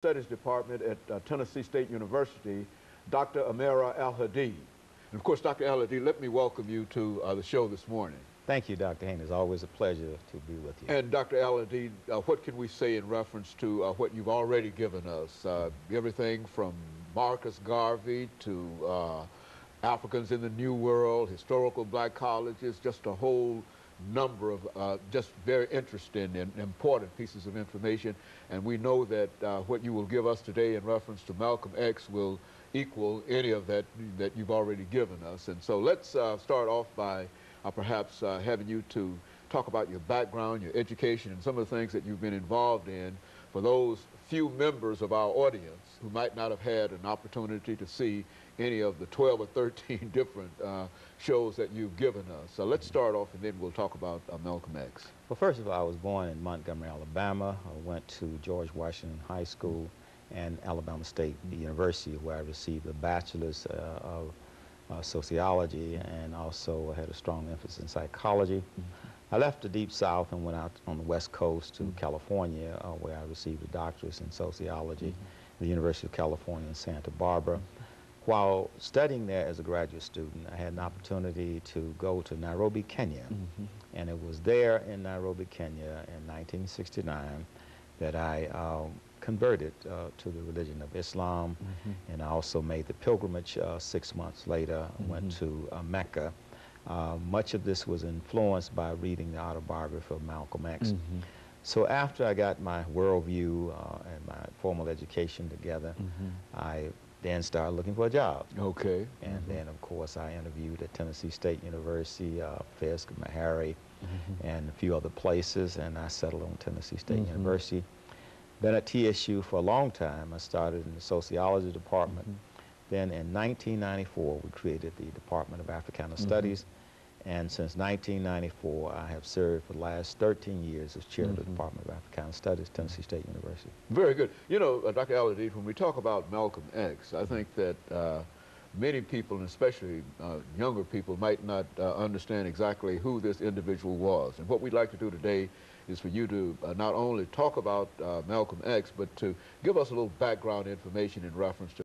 Studies Department at Tennessee State University, Dr. AAl-Hadid. And of course, Dr. Al-Hadid, let me welcome you to the show this morning. Thank you, Dr. Haynes. It's always a pleasure to be with you. And Dr. Al-Hadid, what can we say in reference to what you've already given us? Everything from Marcus Garvey to Africans in the New World, historical black colleges, just a whole number of just very interesting and important pieces of information. And we know that what you will give us today in reference to Malcolm X will equal any of that you've already given us. And so let's start off by perhaps having you to talk about your background, your education, and some of the things that you've been involved in for those few members of our audience who might not have had an opportunity to see any of the 12 or 13 different shows that you've given us. So let's start off, and then we'll talk about Malcolm X. Well, first of all, I was born in Montgomery, Alabama. I went to George Washington High School and Alabama State University, where I received a bachelor's of sociology, and also had a strong emphasis in psychology. I left the Deep South and went out on the West Coast to California, where I received a doctorate in sociology at the University of California in Santa Barbara. While studying there as a graduate student, I had an opportunity to go to Nairobi, Kenya. And it was there in Nairobi, Kenya in 1969 that I converted to the religion of Islam. And I also made the pilgrimage 6 months later. I went to Mecca. Much of this was influenced by reading the autobiography of Malcolm X. So after I got my worldview and my formal education together, I then started looking for a job. Okay. And then, of course, I interviewed at Tennessee State University, Fisk, Meharry, and a few other places, and I settled on Tennessee State University. Been at TSU for a long time. I started in the sociology department. Then in 1994, we created the Department of Africana Studies. And since 1994, I have served for the last 13 years as chair of the Department of Africana Studies, Tennessee State University. Very good. You know, Dr. Al-Hadid, when we talk about Malcolm X, I think that many people, and especially younger people, might not understand exactly who this individual was. And what we'd like to do today is for you to not only talk about Malcolm X, but to give us a little background information in reference to